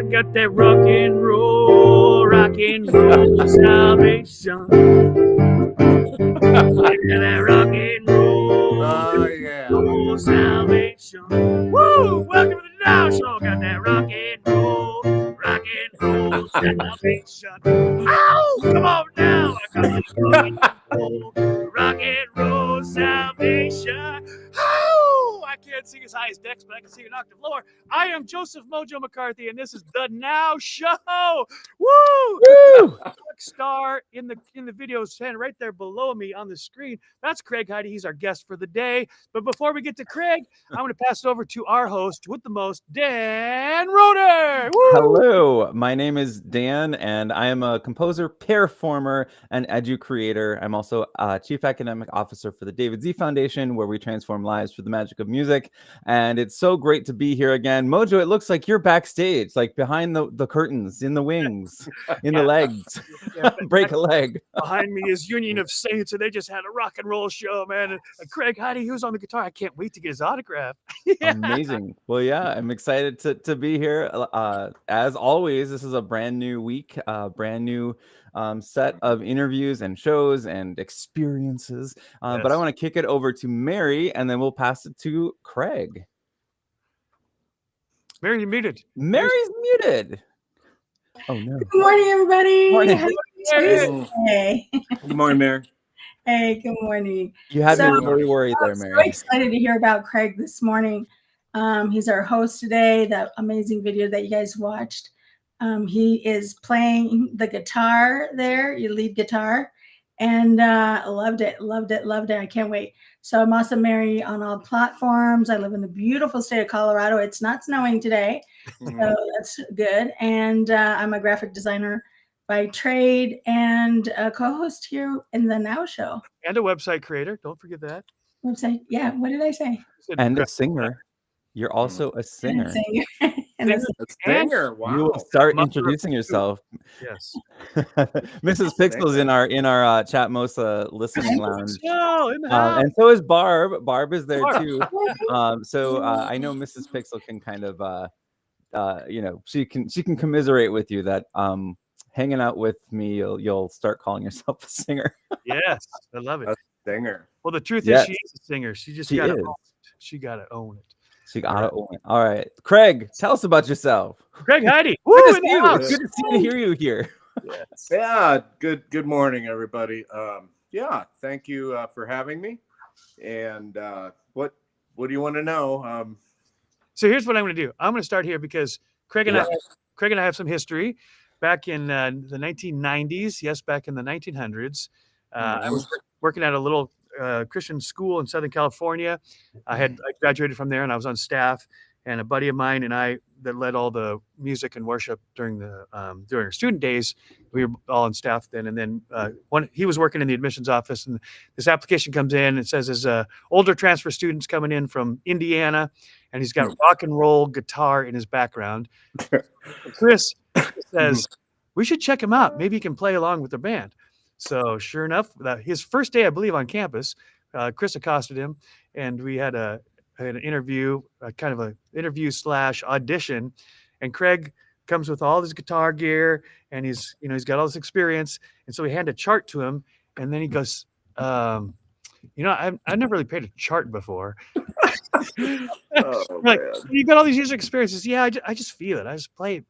I got that rock and roll salvation. I got that rock and roll. Oh, yeah. Oh, salvation. Woo! Welcome to the Now Show. Got that rock and roll salvation. Ow! Come on now. I got that rock and roll salvation. Ow! I can't sing as high as Dex, but I can sing an octave lower. I am Joseph Mojo McCarthy, and this is the Now Show. Woo! Woo! Quick star in the video stand right there below me on the screen. That's Craig Heide. He's our guest for the day. But before we get to Craig, I'm going to pass it over to our host with the most, Dan Roder. Woo! Hello, my name is Dan, and I am a composer, PEAR-former, and edu-creator. I'm also Chief Academic Officer for the David Z Foundation, where we transform lives through the magic of music. And it's so great to be here again. Mojo, it looks like you're backstage, like behind the curtains, in the wings, in the legs. Break a leg. Behind me is Union of Saints, and they just had a rock and roll show, man. And Craig Heide, he was on the guitar. I can't wait to get his autograph. Yeah. Amazing. Well, yeah, I'm excited to be here. As always, this is a brand new week, brand new set of interviews and shows and experiences. But I want to kick it over to Mary, and then we'll pass it to Craig. Mary, you're muted. Mary's muted. Oh no. Good morning, everybody. Morning. Hey. Good morning, Mary. Hey, good morning. You had me really worried there, I'm so Mary. excited to hear about Craig this morning. He's our host today, that amazing video that you guys watched. He is playing the guitar there, your lead guitar, and loved it. I can't wait. So I'm also Mary on all platforms. I live in the beautiful state of Colorado. It's not snowing today, so that's good. And I'm a graphic designer by trade and a co-host here in the Now Show. And a website creator. Don't forget that. Website. Yeah. What did I say? And a singer. You're also a singer. And a Singer. Wow. You will start introducing yourself. Yes. Mrs. Pixel's in our Chat Mosa listening lounge. Oh, in the house. And so is Barb. Barb is there too. So I know Mrs. Pixel can kind of she can commiserate with you that hanging out with me, you'll start calling yourself a singer. Yes, I love it. A singer. Well, the truth Yes. is, she is a singer. She just got to own it. She got to own it. She got it. All right, Craig, tell us about yourself. Craig Heide. Good to Woo, see in the you. house. It's good to see and hear you here. Yes. Yeah. Good morning, everybody. Thank you for having me. And what do you want to know? So here's what I'm going to do. I'm going to start here because Craig and I have some history. Back in the 1990s, yes, back in the 1900s, I was working at a little Christian school in Southern California. I graduated from there, and I was on staff. And a buddy of mine and I that led all the music and worship during our student days. We were all on staff then. And then he was working in the admissions office, and this application comes in. It says there's older transfer students coming in from Indiana, and he's got rock and roll guitar in his background. Chris says, we should check him out. Maybe he can play along with the band. So sure enough, his first day, I believe, on campus, Chris accosted him, and we had an interview, kind of an interview / audition. And Craig comes with all his guitar gear, and he's got all this experience. And so we hand a chart to him, and then he goes, I've never really played a chart before. Like, you got all these user experiences. Yeah, I just feel it. I just play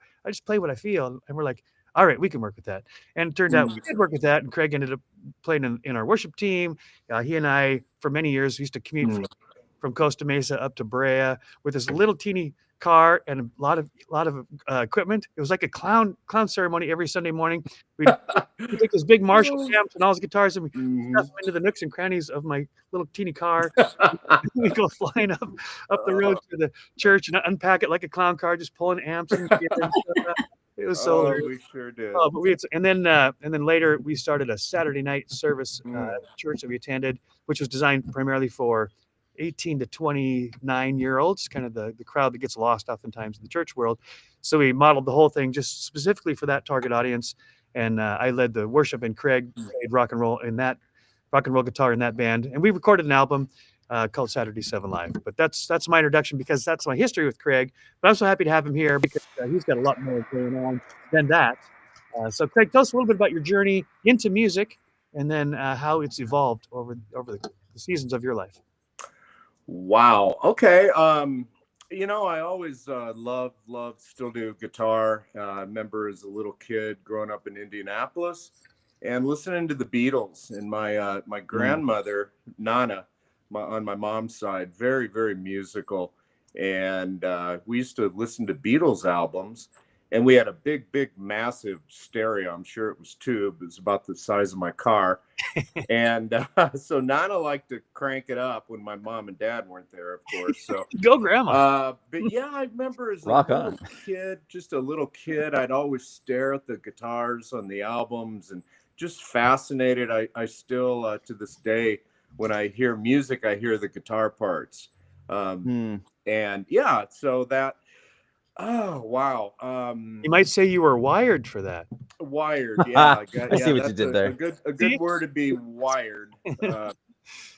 what I feel. And we're like, all right, we can work with that. And it turned out we did work with that. And Craig ended up playing in our worship team. He and I, for many years, used to commute from Costa Mesa up to Brea with this little teeny car and a lot of equipment. It was like a clown ceremony every Sunday morning. We'd take this big Marshall amps and all his guitars, and we stuff them into the nooks and crannies of my little teeny car. We go flying up the road to the church and unpack it like a clown car, just pulling amps and it was so we sure did. But and then later we started a Saturday night service at the church that we attended, which was designed primarily for 18 to 29-year-olds, kind of the crowd that gets lost oftentimes in the church world. So we modeled the whole thing just specifically for that target audience. And I led the worship, and Craig played rock and roll guitar in that band. And we recorded an album called Saturday 7 Live. But that's my introduction because that's my history with Craig. But I'm so happy to have him here because he's got a lot more going on than that. So Craig, tell us a little bit about your journey into music and then how it's evolved over the seasons of your life. Wow. Okay. You know, I always loved, still do guitar. I remember as a little kid growing up in Indianapolis and listening to the Beatles. And my grandmother, Nana, on my mom's side, very, very musical. And we used to listen to Beatles albums. And we had a big, massive stereo. I'm sure it was tube. It was about the size of my car. And so Nana liked to crank it up when my mom and dad weren't there, of course. So Go, Grandma. but yeah, I remember as a Rock little on. kid, just a little kid, I'd always stare at the guitars on the albums and just fascinated. I still, to this day, when I hear music, I hear the guitar parts. And yeah, so that, oh, wow. You might say you were wired for that. Wired, yeah. I see what you did there. A good word to be wired,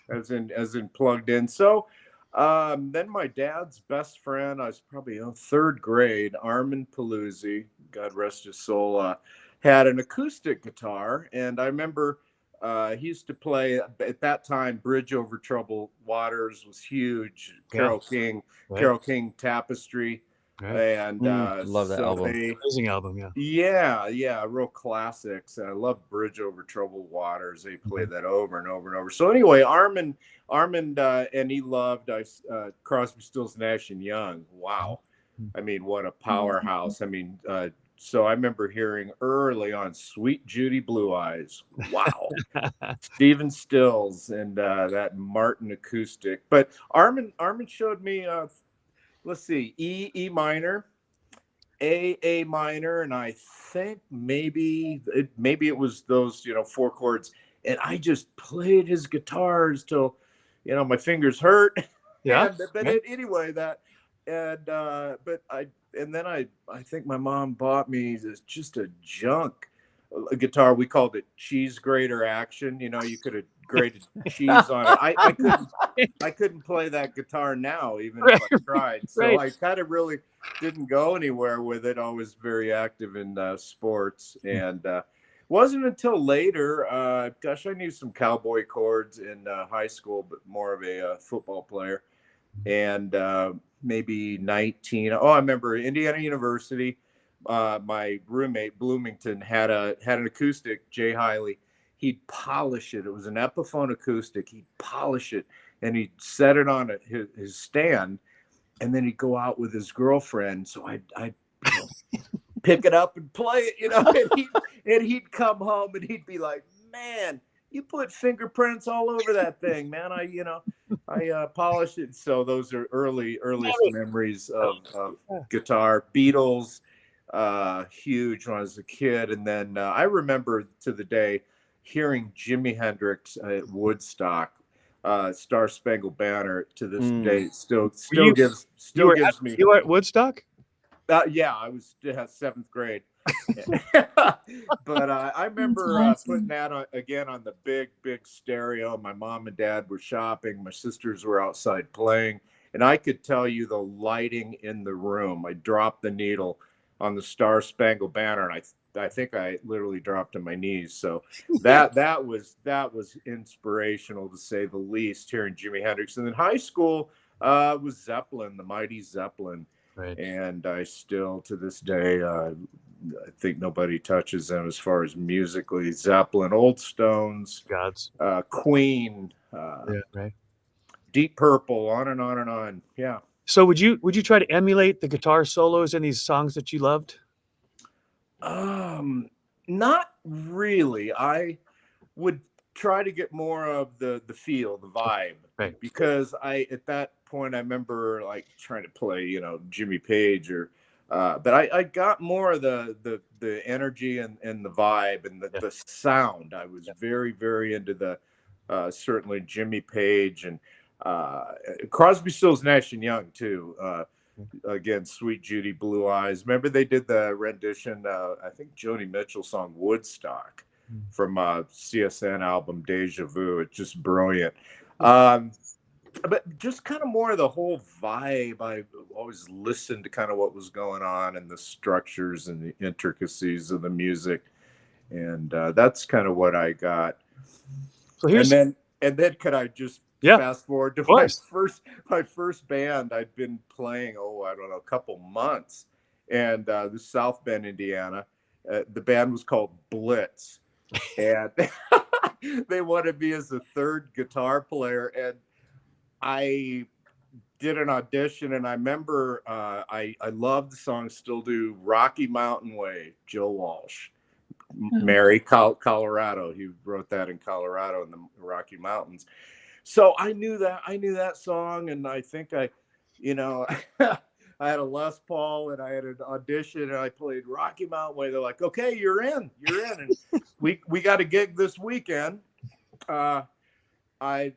as in plugged in. So then my dad's best friend, I was probably third grade, Armin Paluzzi, God rest his soul, had an acoustic guitar. And I remember he used to play at that time, Bridge Over Troubled Waters was huge. Carole King, Right. Carole King Tapestry. Right. And love that album. Amazing album, yeah. Yeah, real classics. I love Bridge Over Troubled Waters. They played that over and over and over. So anyway, Armin, and he loved Crosby, Stills, Nash and Young. Wow, I mean, what a powerhouse. I mean, so I remember hearing early on Sweet Judy Blue Eyes. Wow, Stephen Stills and that Martin acoustic. But Armin showed me. Let's see, E minor, A minor, and I think maybe it was those 4 chords. And I just played his guitars till my fingers hurt. Yeah. Anyway, that but I think my mom bought me just a junk guitar. We called it cheese grater action. You could have grated cheese on it. I couldn't play that guitar now, even if I tried. So I kind of really didn't go anywhere with it. I was very active in sports, and wasn't until later. I knew some cowboy chords in high school, but more of a football player. And maybe 19. Oh, I remember Indiana University. My roommate Bloomington had an acoustic, Jay Hiley. He'd polish it. It was an Epiphone acoustic. He'd polish it and he'd set it on his stand, and then he'd go out with his girlfriend. So I'd pick it up and play it, and he'd come home and he'd be like, "Man, you put fingerprints all over that thing, man. I polished it." So those are earliest memories of guitar. Beatles, huge when I was a kid. And then I remember to the day hearing Jimi Hendrix at Woodstock, Star Spangled Banner, to this day still gives me. You were at Woodstock? Yeah, I was 7th grade. But I remember putting that on the big stereo. My mom and dad were shopping. My sisters were outside playing. And I could tell you the lighting in the room. I dropped the needle on the Star Spangled Banner, and I think I literally dropped to my knees. So that was inspirational, to say the least, hearing Jimi Hendrix. And then high school was Zeppelin, the mighty Zeppelin. Right. And I still, to this day, I think nobody touches them as far as musically. Zeppelin, Old Stones, Gods, Queen, right. Deep Purple, on and on and on. Yeah. So would you try to emulate the guitar solos in these songs that you loved? Not really. I would try to get more of the feel, the vibe, right? Because at that point I remember like trying to play, Jimmy Page or, but I got more of the energy and the vibe and the sound. I was very, very into the certainly Jimmy Page and Crosby, Stills, Nash and Young too. Again, Sweet Judy Blue Eyes. Remember they did the rendition, I think Joni Mitchell song Woodstock from CSN album Deja Vu. It's just brilliant. but just kind of more of the whole vibe. I always listened to kind of what was going on and the structures and the intricacies of the music, and that's kind of what I got. So here's and then could I just fast forward to my first band I'd been playing, I don't know, a couple months, and the South Bend, Indiana. The band was called Blitz, and they wanted me as the third guitar player, and I did an audition, and I remember I love the song, still do, Rocky Mountain Way, Joe Walsh. Mary, Colorado. He wrote that in Colorado in the Rocky Mountains. So I knew that song, and I think I had a Les Paul, and I had an audition, and I played Rocky Mountain Way. They're like, "Okay, you're in," and we got a gig this weekend. I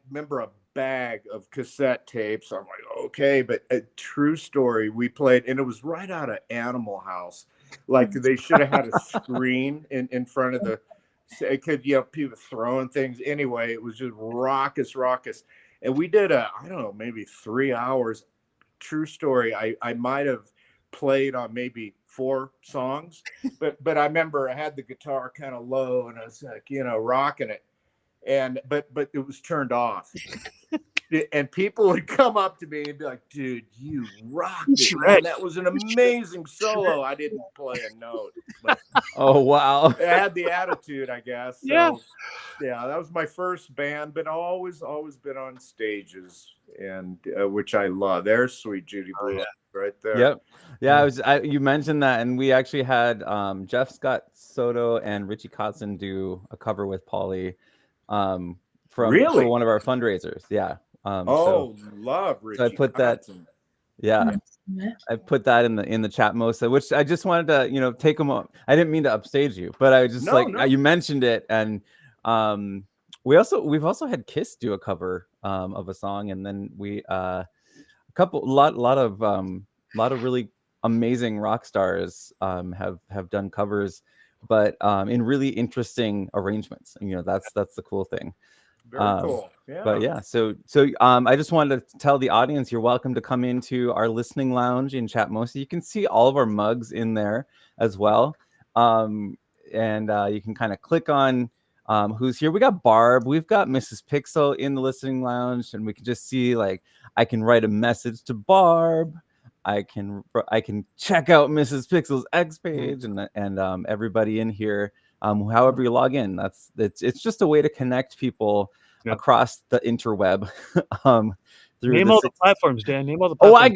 remember a bag of cassette tapes. I'm like, okay, but a true story. We played, and it was right out of Animal House. Like they should have had a screen in front of the. It could, people throwing things. Anyway, it was just raucous, and we did I don't know, maybe 3 hours. True story. I might have played on maybe 4 songs, but I remember I had the guitar kind of low, and I was like, rocking it, and but it was turned off. And people would come up to me and be like, "Dude, you rocked it, man. That was an amazing solo." I didn't play a note, but oh wow, I had the attitude, I guess. So, yeah, that was my first band, but always been on stages, and which I love. There's Sweet Judy Blue, right there. Yep. Yeah, you mentioned that, and we actually had Jeff Scott Soto and Richie Kotzen do a cover with Polly for one of our fundraisers. Yeah. Love Richie. So I put that. Yeah, I put that in the chat, Mosa, which I just wanted to take a moment. I didn't mean to upstage you, but I was just you mentioned it, and we've also had Kiss do a cover of a song, and then we a lot of really amazing rock stars have done covers, but in really interesting arrangements. And that's the cool thing. Very cool. Yeah. But yeah, so I just wanted to tell the audience you're welcome to come into our listening lounge in Chatmosa. You can see all of our mugs in there as well, and you can kind of click on who's here. We got Barb, we've got Mrs. Pixel in the listening lounge, and we can just see, like, I can write a message to Barb. I can check out Mrs. Pixel's X page, and everybody in here. However you log in, it's just a way to connect people across the interweb. Name all the platforms, Dan. Name all the platforms. Oh, I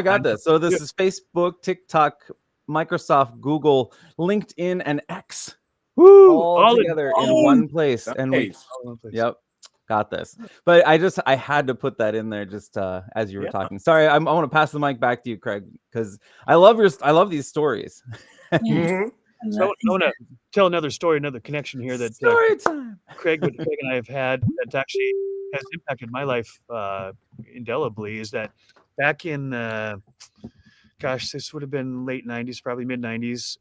got this. So this is Facebook, TikTok, Microsoft, Google, LinkedIn, and X. Woo! All together in one place. Yep. Got this. But I had to put that in there just as you were talking. Sorry, I want to pass the mic back to you, Craig, because I love these stories. So I want to tell another story, another connection here that story time. Craig and I have had that actually has impacted my life indelibly. Is that back in this would have been late 90s, probably mid 90s.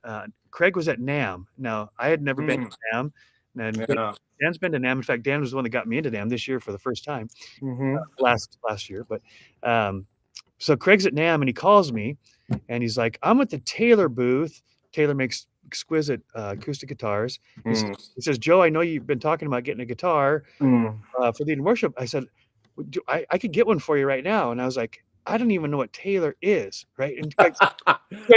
Craig was at NAMM. Now, I had never been to NAMM, and Dan's been to NAMM. In fact, Dan was the one that got me into NAMM this year for the first time, last year. But so Craig's at NAMM, and he calls me, and he's like, "I'm at the Taylor booth." Taylor makes exquisite acoustic guitars. He says, "Joe, I know you've been talking about getting a guitar for Lead and Worship." I said, I could get one for you right now. And I was like, I don't even know what Taylor is, right? And Craig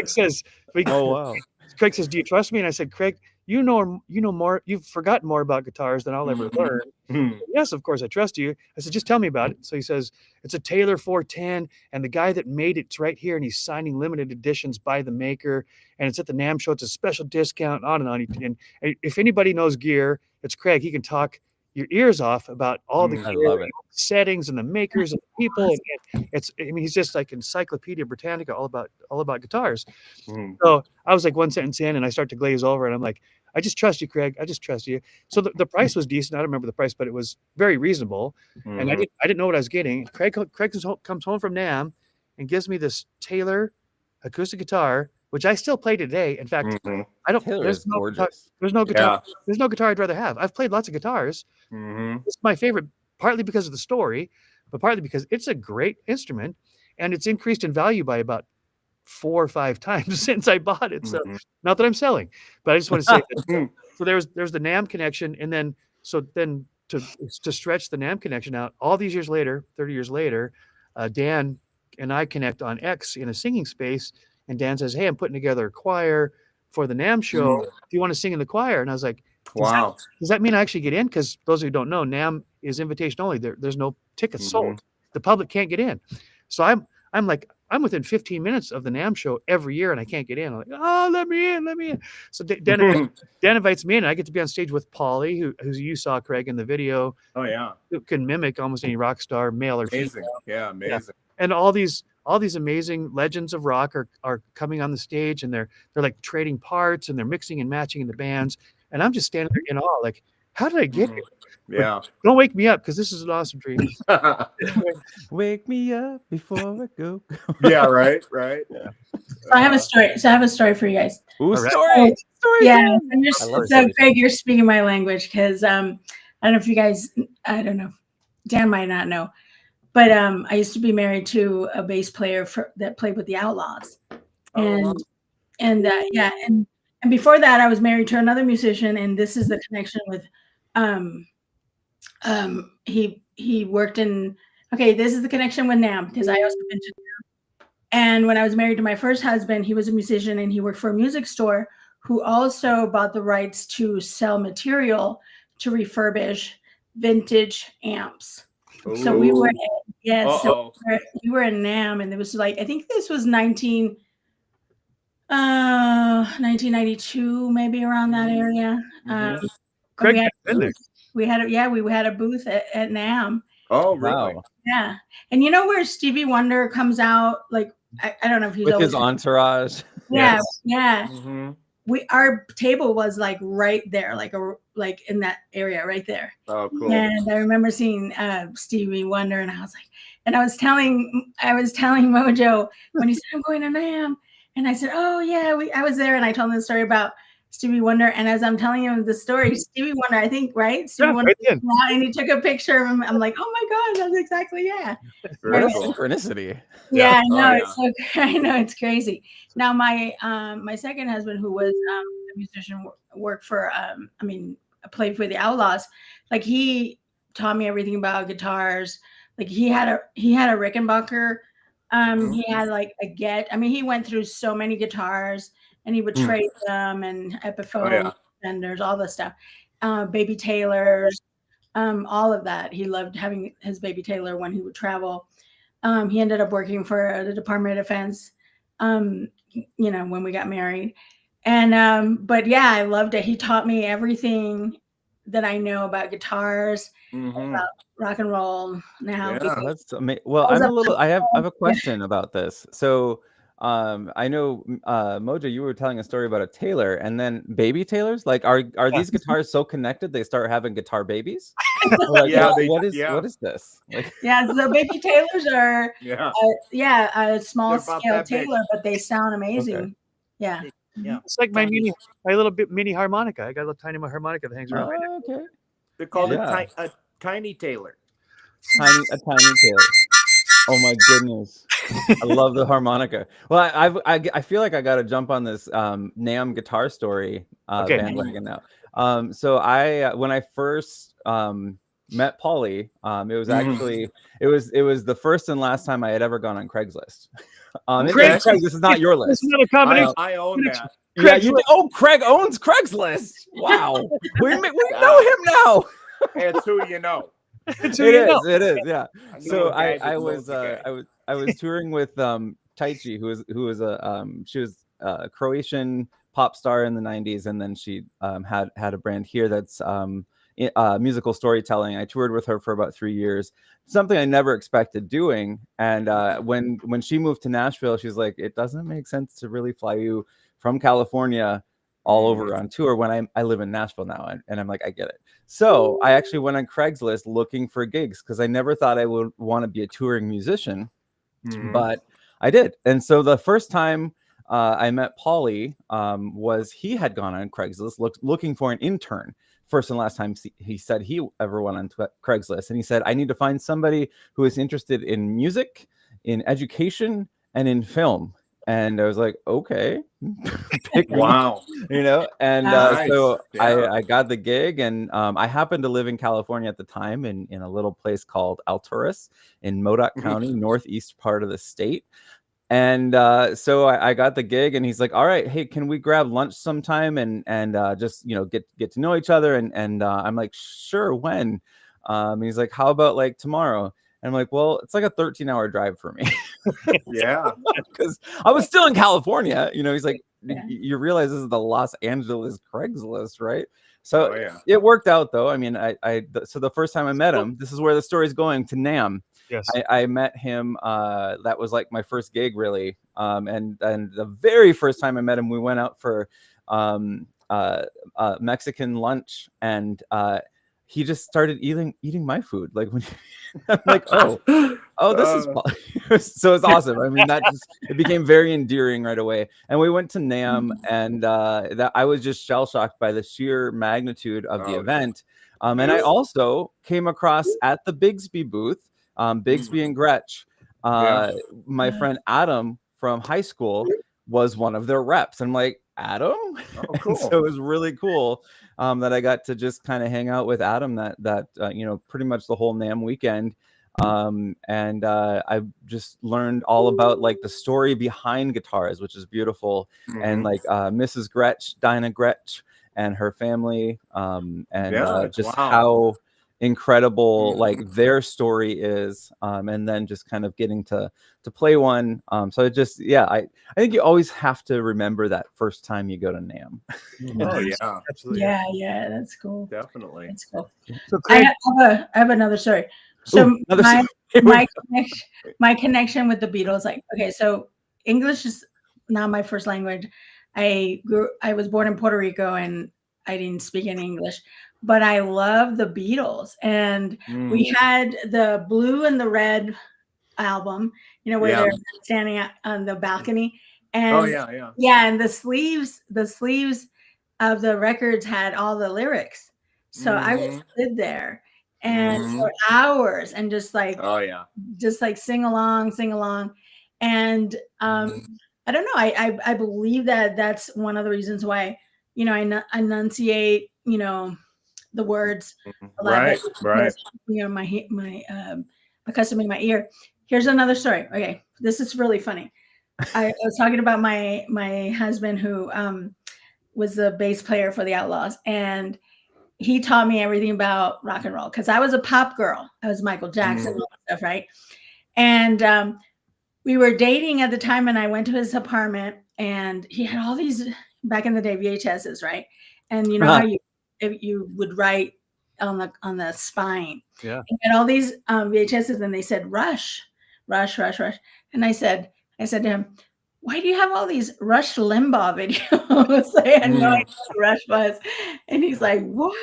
says, "Oh wow." Craig says, "Do you trust me?" And I said, "Craig, you know more. You've forgotten more about guitars than I'll ever learn." "Yes, of course, I trust you." I said, "Just tell me about it." So he says, "It's a Taylor 410, and the guy that made it's right here, and he's signing limited editions by the maker, and it's at the NAMM show. It's a special discount, on and on." And if anybody knows gear, it's Craig. He can talk your ears off about all the gear, settings and the makers and the people. And he's just like Encyclopedia Britannica, all about guitars. So I was like one sentence in, and I start to glaze over, and I'm like, "I just trust you, Craig. I just trust you." So the price was decent. I don't remember the price, but it was very reasonable. And I didn't know what I was getting. Craig comes home from NAMM and gives me this Taylor acoustic guitar, which I still play today. In fact, I don't. There's no guitar. There's no guitar I'd rather have. I've played lots of guitars. It's my favorite, partly because of the story, but partly because it's a great instrument and it's increased in value by about 4 or 5 times since I bought it. So not that I'm selling, but I just want to say that, so there's the NAMM connection. And then, to stretch the NAMM connection out, all these years later, 30 years later, Dan and I connect on X in a singing space. And Dan says, hey, I'm putting together a choir for the NAMM show. Do you want to sing in the choir? And I was like, Wow. Does that mean I actually get in? Because those who don't know, NAMM is invitation only. There's no tickets sold. The public can't get in. So I'm within 15 minutes of the NAMM show every year, and I can't get in. I'm like, oh, let me in. So Dan invites me in, and I get to be on stage with Polly, who you saw, Craig, in the video. Oh yeah. Who can mimic almost any rock star, male or female. Amazing. Yeah, amazing. And all these amazing legends of rock are coming on the stage, and they're like trading parts, and they're mixing and matching in the bands. And I'm just standing there in awe, like, how did I get here? Yeah. But don't wake me up, because this is an awesome dream. Wake me up before I go. Yeah, right. Yeah. So I have a story. So I have a story for you guys. Ooh, right. story. Yeah. I love So stories. Craig, you're speaking my language, because I don't know if you guys, I don't know, Dan might not know, but I used to be married to a bass player that played with the Outlaws, and and before that I was married to another musician, and this is the connection with he worked in, this is the connection with NAMM, because I also been to NAMM. And when I was married to my first husband, he was a musician, and he worked for a music store who also bought the rights to sell material to refurbish vintage amps. Ooh. So we were we were in NAMM, and it was like, I think this was 1992, maybe around that area. Craig, we had a booth at NAMM. Oh, really? Wow. Yeah. And you know where Stevie Wonder comes out? Like, I don't know if he's With always his entourage. Yeah. Yes. Yeah. Our table was like right there, like in that area right there. Oh, cool. And I remember seeing Stevie Wonder, and I was like, and I was telling Mojo when he said, I'm going to NAMM, and I said, oh yeah, I was there, and I told him the story about Stevie Wonder. And as I'm telling him the story, Stevie Wonder, I think, right? Stevie Wonder, right, and he took a picture of him. I'm like, oh my God, that's exactly, yeah. Very What a cool. synchronicity. Yeah, Oh, no, yeah. it's so, I know, it's crazy. Now my my second husband, who was a musician, worked for played for the Outlaws. Like, he taught me everything about guitars. Like, he had a Rickenbacker. He had like a Get. I mean, he went through so many guitars, and he would trade them, and Epiphone, Fenders, all this stuff. Baby Taylors, all of that. He loved having his Baby Taylor when he would travel. He ended up working for the Department of Defense, when we got married. And but yeah, I loved it. He taught me everything that I know about guitars, about rock and roll now. Yeah. That's amazing. Well, I have a question about this. So I know Mojo, you were telling a story about a Taylor, and then baby Taylors. Like, are these guitars so connected they start having guitar babies? Like, what is this? Like, Yeah, so Baby Taylors are a small They're about scale that big. Taylor, but they sound amazing. Okay. Yeah. Yeah. It's like my little bit mini harmonica. I got a little tiny harmonica that hangs around. my neck. okay. They're called Yeah. a tiny Taylor. A tiny Taylor. Oh my goodness. I love the harmonica. Well, I feel like I got to jump on this NAMM guitar story bandwagon now. So when I first met Polly, it was actually it was the first and last time I had ever gone on Craigslist. Craig, Craig, this is not your list. This is not a combination. I own that. Yeah, Craig owns Craigslist. Wow. we know him now. It's who you know. It's who you know. It is, yeah. I know So a guy I that was knows a guy. I was touring with Taichi, who was she was a Croatian pop star in the 90s, and then she had a brand here that's musical storytelling. I toured with her for about 3 years, something I never expected doing. And when she moved to Nashville, she's like, it doesn't make sense to really fly you from California all over on tour when I live in Nashville now. And I'm like, I get it. So I actually went on Craigslist looking for gigs, because I never thought I would want to be a touring musician, but I did. And so the first time I met Paulie was he had gone on Craigslist looking for an intern first and last time he said he ever went on Craigslist. And he said, I need to find somebody who is interested in music, in education, and in film. And I was like, okay, pick me, Wow. you know. And Nice. so Yeah. I got the gig, and I happened to live in California at the time, in a little place called Alturas in Modoc County, northeast part of the state. And so I got the gig, and he's like, all right, hey, can we grab lunch sometime and just, you know, get to know each other? And I'm like, sure, when? He's like, how about like tomorrow? And I'm like, well, it's like a 13-hour drive for me. Yeah. Because I was still in California, you know. He's like, Yeah. you realize this is the Los Angeles Craigslist, right? So Oh, yeah. it worked out, though. I mean, so the first time I met him, this is where the story's going, to NAMM. Yes. I met him. That was like my first gig, really. And the very first time I met him, we went out for Mexican lunch, and he just started eating my food. Like when I'm like, oh, this is so it's awesome. I mean, it became very endearing right away. And we went to NAMM, and that I was just shell shocked by the sheer magnitude of the event. And I also came across at the Bigsby booth, Bigsby and Gretsch, my friend Adam from high school was one of their reps. I'm like, Adam? Oh, cool. So it was really cool that I got to just kind of hang out with Adam that you know, pretty much the whole NAMM weekend. And I just learned all about like the story behind guitars, which is beautiful. And like Mrs. Gretsch, Dinah Gretsch, and her family, and just how incredible like their story is, and then just kind of getting to play one. So it just, I think you always have to remember that first time you go to NAMM. Oh yeah, Absolutely. Yeah, that's cool. definitely. That's cool. So Craig, I have another story. So Ooh, another story. my connection with the Beatles, like, okay, so English is not my first language. I was born in Puerto Rico, and I didn't speak any English, but I love the Beatles. And we had the Blue and the Red album, you know, where they're standing on the balcony. And and the sleeves of the records had all the lyrics. So I would sit there and for hours and just like sing along. And I don't know, I believe that that's one of the reasons why, you know, I enunciate, you know, the words a lot better, because, you know, my accustoming my ear. Here's another story. Okay, this is really funny. I was talking about my husband, who was the bass player for the Outlaws, and he taught me everything about rock and roll, because I was a pop girl. I was Michael Jackson and all that stuff, right? And we were dating at the time, and I went to his apartment, and he had all these, back in the day, VHSs, right? And you know how you would write on the spine. Yeah. He had all these VHSs, and they said Rush. And I said to him, why do you have all these Rush Limbaugh videos? I had no idea what Rush was. And he's like, what?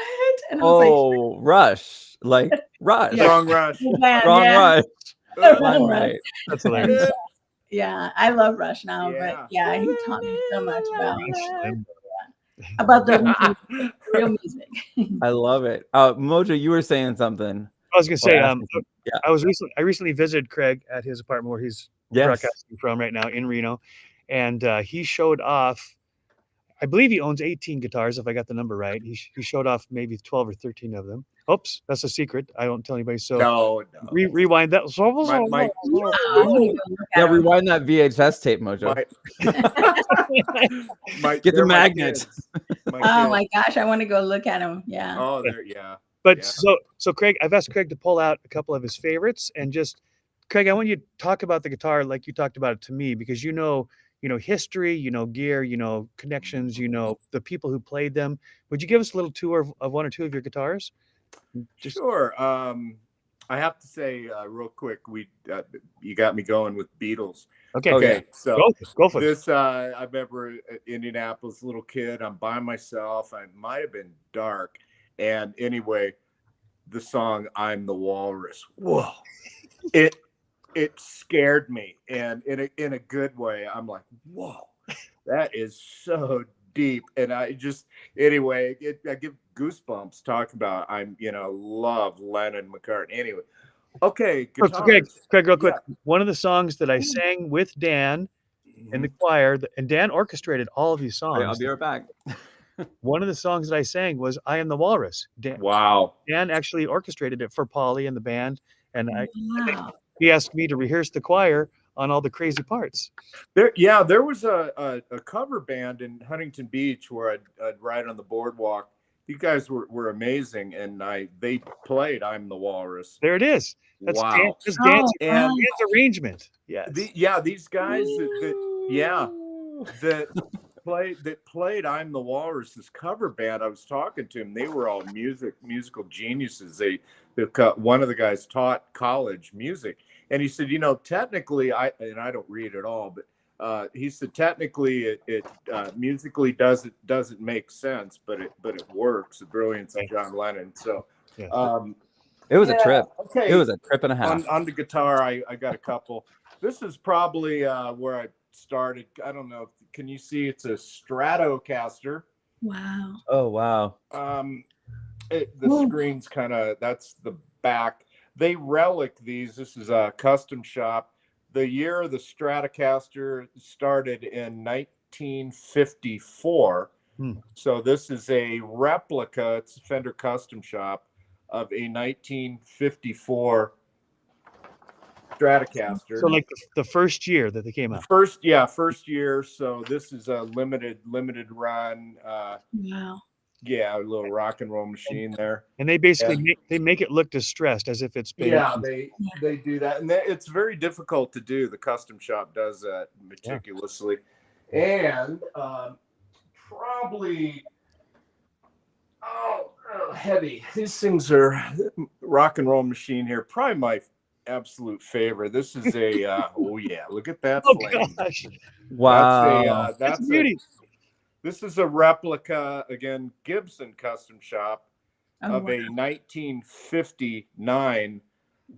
And I was like, Rush, like Rush. Wrong Rush. Rush. Wrong Rush. That's hilarious. Yeah, I love Rush now, but yeah, he taught me so much about the real music. I love it. Mojo, you were saying something. I was gonna say, I recently visited Craig at his apartment where he's broadcasting from right now in Reno, and he showed off. I believe he owns 18 guitars, if I got the number right. He showed off maybe 12 or 13 of them. Oops, that's a secret. I don't tell anybody. So no. Rewind that. Rewind that VHS tape, Mojo. Get the magnets. Oh my gosh, I want to go look at them. Yeah. Oh, there, But so Craig, I've asked Craig to pull out a couple of his favorites, and just, Craig, I want you to talk about the guitar like you talked about it to me, because you know history, you know gear, you know connections, you know the people who played them. Would you give us a little tour of one or two of your guitars? Sure. I have to say real quick, you got me going with Beatles. Okay. So go for this. I remember Indianapolis, little kid. I'm by myself. I might have been dark. And anyway, the song "I'm the Walrus." Whoa! It scared me, and in a good way. I'm like, whoa, that is so deep. And I just, anyway, I give goosebumps talking about, love Lennon, McCartney. Anyway, okay, Oh, Craig, guitars. real quick. Yeah. One of the songs that I sang with Dan in the choir, and Dan orchestrated all of these songs. I'll be right back. One of the songs that I sang was "I Am the Walrus." Wow. Dan actually orchestrated it for Polly and the band, and Wow. he asked me to rehearse the choir on all the crazy parts. There was a cover band in Huntington Beach where I'd ride on the boardwalk. You guys were amazing, and they played "I'm the Walrus." There it is. That's wow. Dan's And arrangement. Yes. these guys that played "I'm the Walrus," this cover band. I was talking to them. They were all musical geniuses. One of the guys taught college music, and he said, technically, I don't read at all, but he said technically it musically doesn't make sense, but it works. The brilliance of John Lennon. So. Yeah. It was a trip. Okay. It was a trip and a half. On the guitar, I got a couple. This is probably where I started. I don't know. Can you see? It's a Stratocaster. Wow. Oh, wow. The screen's that's the back. They relic these. This is a custom shop. The year the Stratocaster started in 1954. So this is a replica. It's a Fender custom shop of a 1954 Stratocaster. So like the first year that they came out. First year. So this is a limited run. Wow. Yeah, a little rock and roll machine there. And they basically make it look distressed as if it's been. Yeah, they do that, and it's very difficult to do. The custom shop does that meticulously, and probably heavy. These things are rock and roll machine here. Probably my absolute favorite. This is a oh yeah, look at that flame. Gosh. Wow. That's beauty. This is a replica, again, Gibson custom shop of wow. a 1959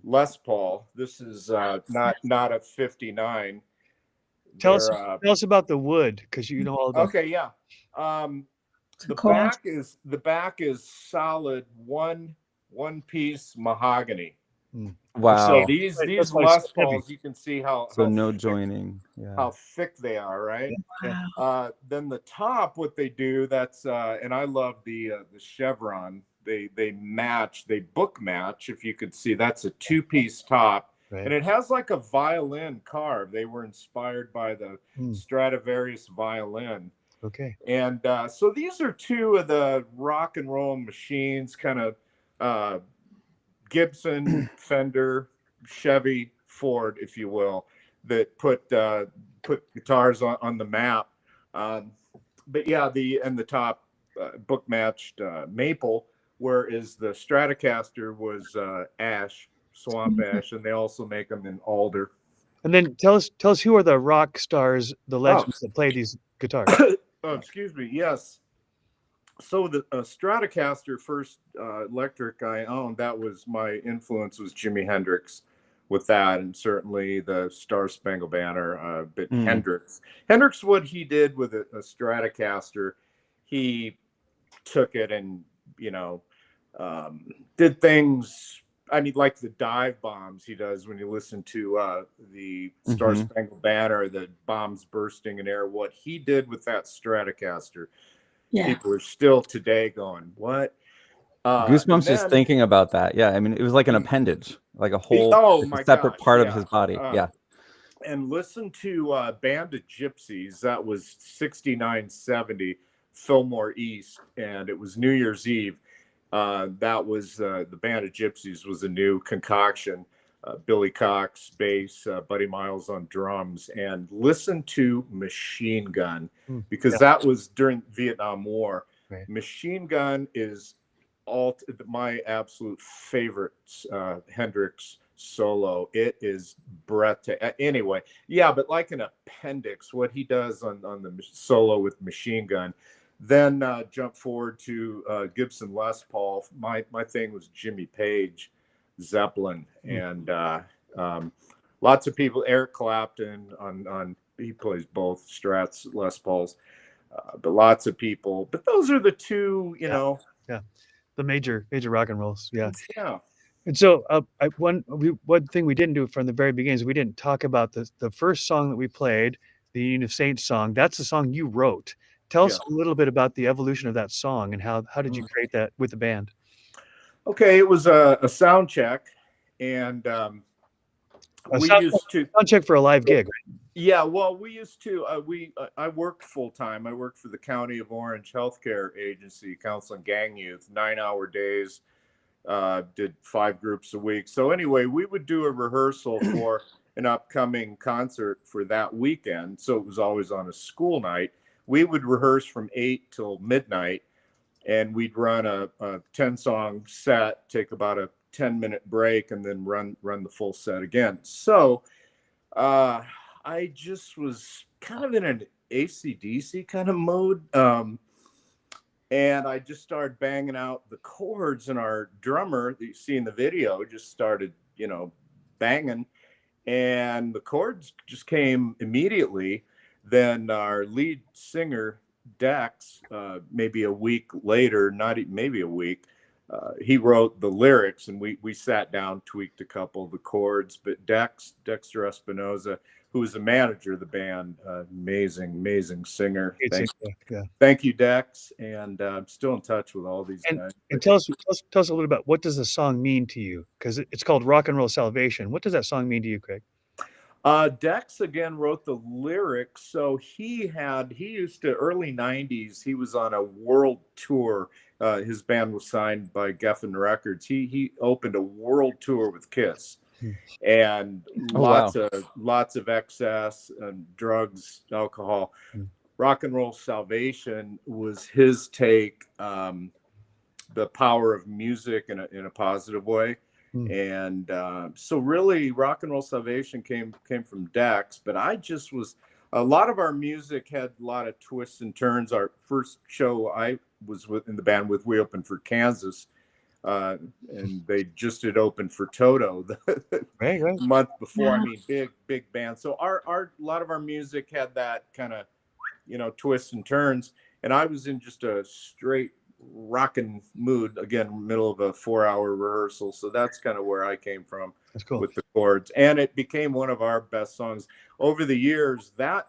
Les Paul. This is not a 59. Tell us about the wood, because you know all about. Okay, yeah. The back is solid one piece mahogany. Wow. So these Les Pauls, you can see how no joining. Yeah. How thick they are, right? Wow. Then the top, what they do, that's and I love the chevron. They book match. If you could see, that's a 2-piece top. Right. And it has like a violin carve. They were inspired by the Stradivarius violin. Okay. And so these are two of the rock and roll machines, kind of Gibson, Fender, Chevy, Ford, if you will, that put guitars on the map. But yeah, the top book matched maple, whereas the Stratocaster was ash, swamp ash, and they also make them in alder. And then tell us who are the rock stars, the legends that play these guitars. Oh, excuse me. Yes. So the Stratocaster first electric I owned, that was my influence was Jimi Hendrix with that, and certainly the Star Spangled Banner. But Hendrix, what he did with a Stratocaster, he took it and did things. I mean, like the dive bombs he does when you listen to the Star Spangled Banner, the bombs bursting in air. What he did with that Stratocaster, people are still today going, "What?" Goosebumps just thinking about that. Yeah, I mean, it was like an appendage, like a whole separate part of his body. Yeah. And listen to Band of Gypsies. That was 69-70 Fillmore East, and it was New Year's Eve. That was the Band of Gypsies was a new concoction. Billy Cox bass, Buddy Miles on drums, and listen to Machine Gun, because that was during Vietnam War. Right. Machine Gun is my absolute favorite Hendrix solo. It is breathtaking. Anyway, yeah, but like an appendix, what he does on the solo with Machine Gun. Then jump forward to Gibson Les Paul. My thing was Jimmy Page, Zeppelin, and lots of people. Eric Clapton on he plays both Strats, Les Pauls. but lots of people. But those are the two, you know. Yeah, the major rock and rolls. Yeah. Yeah. And so one thing we didn't do from the very beginning is we didn't talk about the first song that we played, the Union of Saints song. That's the song you wrote. Tell us a little bit about the evolution of that song and how did you create that with the band? Okay, it was a sound check, and we used to sound check for a live gig. Right? Yeah, well, we used to. I worked full time. I worked for the County of Orange Healthcare Agency, counseling gang youth, 9-hour days. Did 5 groups a week. So anyway, we would do a rehearsal for an upcoming concert for that weekend. So it was always on a school night. We would rehearse from 8 till midnight, and we'd run a 10-song set, take about a 10-minute break, and then run the full set again. So I just was kind of in an AC/DC kind of mode. And I just started banging out the chords, and our drummer that you see in the video just started, banging, and the chords just came immediately. Then our lead singer, Dex, maybe a week later, maybe a week, he wrote the lyrics, and we sat down, tweaked a couple of the chords. But Dexter Espinoza, who was the manager of the band, amazing singer. Thank you, Dex, and I'm still in touch with all these guys. And tell us a little about, what does the song mean to you? Because it's called Rock and Roll Salvation. What does that song mean to you, Craig? Dex again wrote the lyrics. So he used to, early 90s, he was on a world tour. His band was signed by Geffen Records. He opened a world tour with Kiss. And lots of excess and drugs, alcohol. Rock and Roll Salvation was his take, the power of music in a positive way. And so really Rock and Roll Salvation came from Dex, but I just was, a lot of our music had a lot of twists and turns. Our first show I was in the band with, we opened for Kansas. And they just had opened for Toto the month before. I mean, big band. So a lot of our music had that kind of, twists and turns. And I was in just a straight rocking mood, again, middle of a 4-hour rehearsal. So that's kind of where I came from. That's cool. With the chords. And it became one of our best songs over the years. That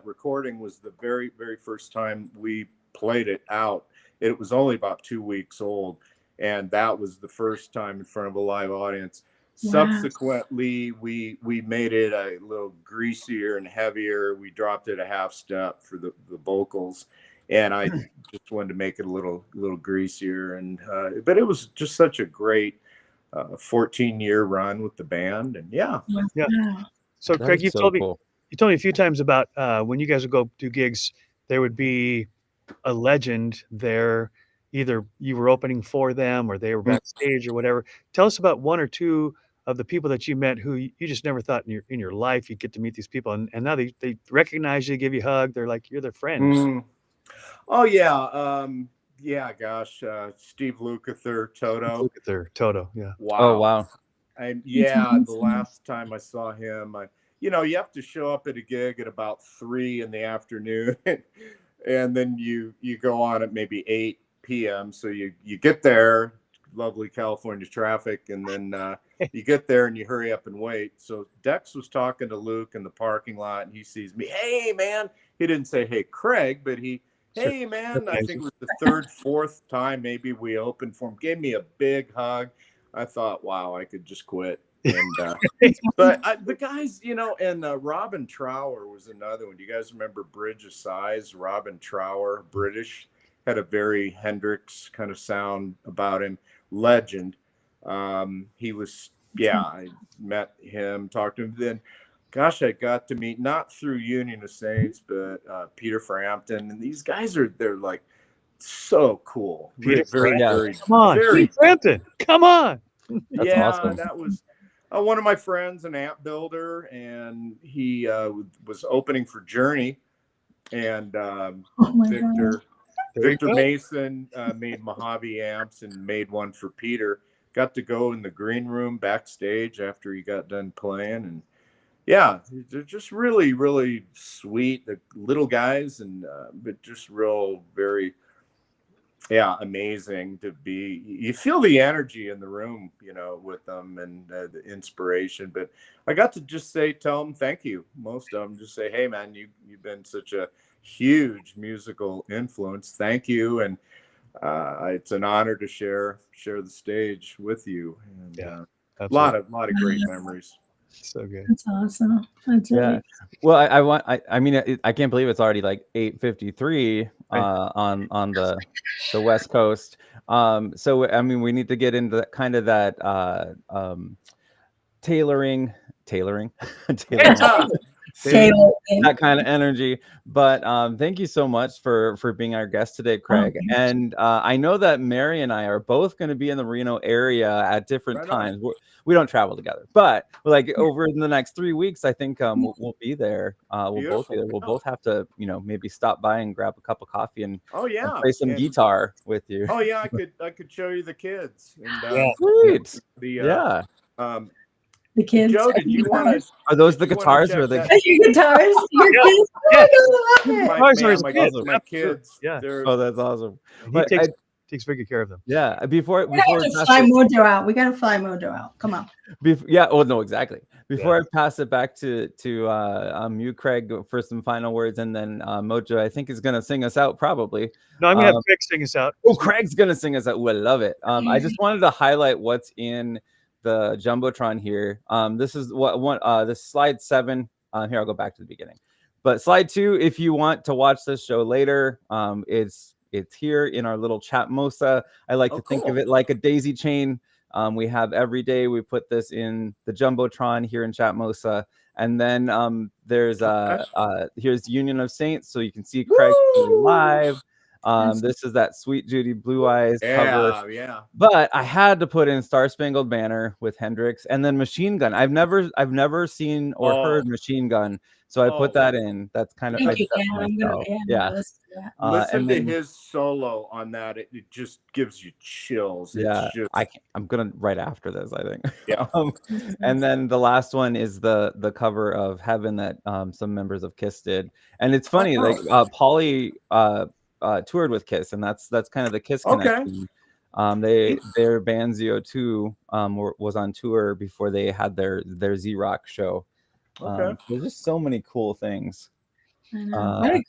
recording was the very, very first time we played it out. It was only about 2 weeks old. And that was the first time in front of a live audience. Wow. Subsequently, we made it a little greasier and heavier. We dropped it a half step for the vocals, and I just wanted to make it a little greasier. And but it was just such a great 14-year run with the band, and yeah. So Craig, you told me a few times about when you guys would go do gigs, there would be a legend there. Either you were opening for them or they were backstage or whatever. Tell us about one or two of the people that you met who you just never thought in your life you'd get to meet these people. And now they recognize you, give you a hug. They're like, you're their friend. Oh, yeah. Gosh. Steve Lukather, Toto. Yeah. Wow. Oh, wow. The last time I saw him, you have to show up at a gig at about 3 in the afternoon. And then you go on at maybe 8 p.m. So you get there, lovely California traffic, and then you get there and you hurry up and wait. So Dex was talking to Luke in the parking lot, and he sees me. Hey, man. He didn't say, hey, Craig, but hey, man. I think it was the 3rd, 4th time maybe we opened for him. Gave me a big hug. I thought, wow, I could just quit. And but the guys, and Robin Trower was another one. Do you guys remember Bridge of Sighs? Robin Trower, British. Had a very Hendrix kind of sound about him. Legend. He was, I met him, talked to him. Then, gosh, I got to meet, not through Union of Saints, but Peter Frampton. And these guys they're like so cool. Very, come on, Peter Frampton. Come on. That's awesome. That was one of my friends, an amp builder, and he was opening for Journey. And Victor Mason made Mojave amps and made one for Peter. Got to go in the green room backstage after he got done playing, and Yeah, they're just really, really sweet. The little guys, and but just real, very, yeah, amazing to be. You feel the energy in the room, with them, and the inspiration. But I got to just tell them thank you. Most of them just say, "Hey, man, you've been such a huge musical influence. Thank you." And it's an honor to share the stage with you. And Yeah, a absolutely. lot of great memories. So good. That's awesome. That's Yeah. really Well, I mean, I can't believe it's already like 8:53 on the West Coast. So I mean, we need to get into kind of that tailoring, tailoring, Taylor. that kind of energy. But thank you so much for being our guest today, Craig. And I know that Mary and I are both going to be in the Reno area at different Right on. times. We don't travel together, but like over the next 3 weeks, I think we'll be there. We'll both be there. We'll both have to, maybe stop by and grab a cup of coffee and Oh yeah, play some guitar with you. Oh yeah, I could show you the kids. And Yeah. Sweet. the Yeah. The kids. Joe, did you want to? Are those the guitars or the? Your guitars? Your Yeah. kids? Yeah. Oh my God, I love it. Guitars are his my kids. my kids. Yeah. Oh, that's awesome. And he But takes very good care of them. yeah, before We have to fly Mojo out. We got to fly Mojo out. Come on. Yeah. Oh no, exactly. Before I pass it back to you, Craig, for some final words, and then Mojo, I think is gonna sing us out probably. No, I'm gonna have Craig sing us out. Oh, Craig's gonna sing us out. Ooh, I love it. I just wanted to highlight what's in the Jumbotron here. This is this slide 7. Here, I'll go back to the beginning. But slide 2, if you want to watch this show later, it's here in our little Chatmosa. I like to think of it like a daisy chain. We have every day we put this in the Jumbotron here in Chatmosa. And then there's here's Union of Saints, so you can see Craig live. This is that Sweet Judy Blue Eyes cover. Yeah. But I had to put in Star Spangled Banner with Hendrix, and then Machine Gun. I've never seen or heard Machine Gun, so I put that in. That's kind of Listen to his solo on that. It just gives you chills. Yeah, it's just... I'm gonna right after this, I think. Yeah. And then the last one is the cover of Heaven that some members of Kiss did, and it's funny, like Polly toured with Kiss, and that's kind of the Kiss connection. Their band ZO2 was on tour before they had their Z-Rock show. There's just so many cool things. I know. What a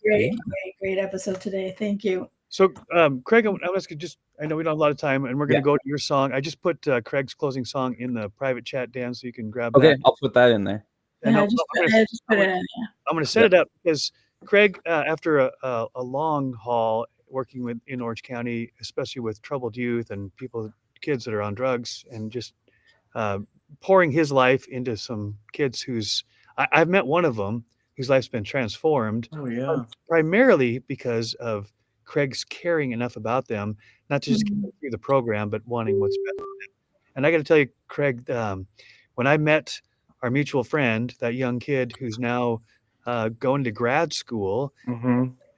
great episode today. Thank you. So, Craig, I ask you I know we don't have a lot of time, and we're going to go to your song. I just put Craig's closing song in the private chat, Dan, so you can grab that. Okay, I'll put that in there. And I'm going to set it up because Craig, after a long haul working in Orange County, especially with troubled youth and kids that are on drugs, and just pouring his life into some kids I've met one of them whose life's been transformed. Oh yeah. Primarily because of Craig's caring enough about them, not to just get them through the program, but wanting what's best for them. And I got to tell you, Craig, when I met our mutual friend, that young kid who's now going to grad school,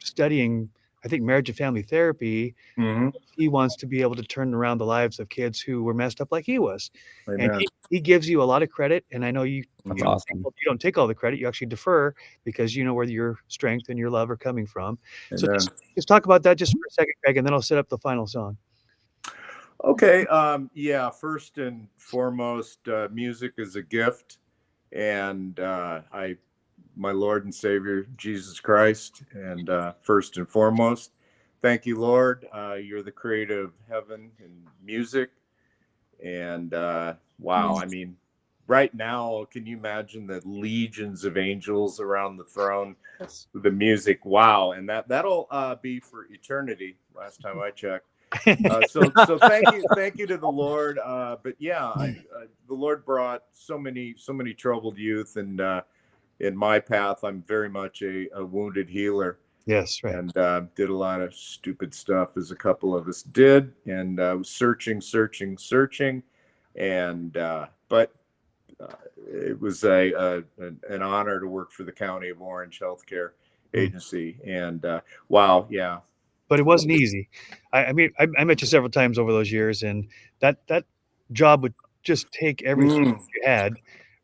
studying, I think, marriage and family therapy, he wants to be able to turn around the lives of kids who were messed up like he was. Amen. And he gives you a lot of credit. And I know you don't take all the credit. You actually defer because you know where your strength and your love are coming from. Amen. So just talk about that just for a second, Craig, and then I'll set up the final song. Okay. First and foremost, music is a gift. And my Lord and Savior, Jesus Christ. And first and foremost, thank you, Lord. You're the creator of heaven and music. And wow, I mean, right now, can you imagine the legions of angels around the throne with the music? Wow. And that'll be for eternity, last time I checked. So thank you to the Lord. But yeah, the Lord brought so many troubled youth, and in my path, I'm very much a wounded healer. Yes, right. And did a lot of stupid stuff, as a couple of us did, and I was searching, and but it was an honor to work for the County of Orange Healthcare Agency, and wow, yeah. But it wasn't easy. I mean, I met you several times over those years, and that job would just take everything you had.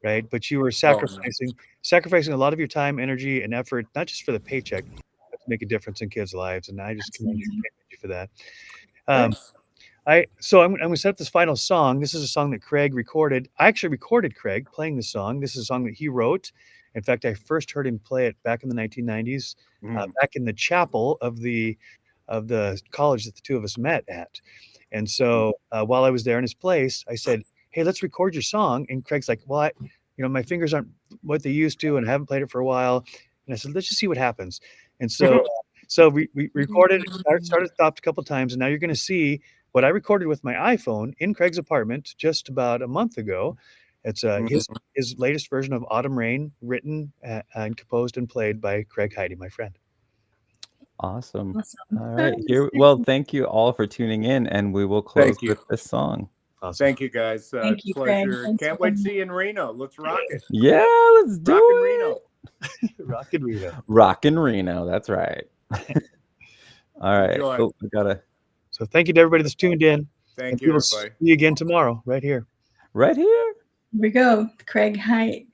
right? But you were Oh, no. sacrificing a lot of your time, energy, and effort, not just for the paycheck, but to make a difference in kids' lives. And I just commend you for that. Thanks. I'm going to set up this final song. This is a song that Craig recorded. I actually recorded Craig playing the song. This is a song that he wrote. In fact, I first heard him play it back in the 1990s, back in the chapel of the college that the two of us met at. And so while I was there in his place, I said, "Hey, let's record your song." And Craig's like, "Well, my fingers aren't what they used to, and I haven't played it for a while." And I said, "Let's just see what happens." And so we recorded, started, stopped a couple of times, and now you're going to see what I recorded with my iPhone in Craig's apartment just about a month ago. It's his latest version of Autumn Rain, written and composed and played by Craig Heidi, my friend. Awesome. All right. Well, thank you all for tuning in, and we will close with this song. Awesome. Thank you, guys. Thank you, Pleasure. Craig. Can't wait to see you in Reno. Let's rock it. Yeah, let's do Rock it. in Reno. Rock and Reno. Rock in Reno. That's right. All right. Enjoy. Oh, we gotta. So thank you to everybody that's tuned in. Thank you, We'll everybody. see you again tomorrow, right here. Right here. Here we go. Craig Hyde.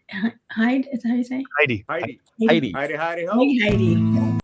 Hyde, is that how you say? Heidi. Heidi. Heidi. Heidi, Heidi, ho. Craig Heidi.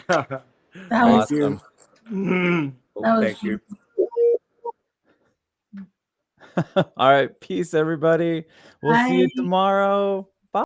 That Thank was, you. Mm. that was Thank you. All right. Peace, everybody. We'll see you Bye. tomorrow.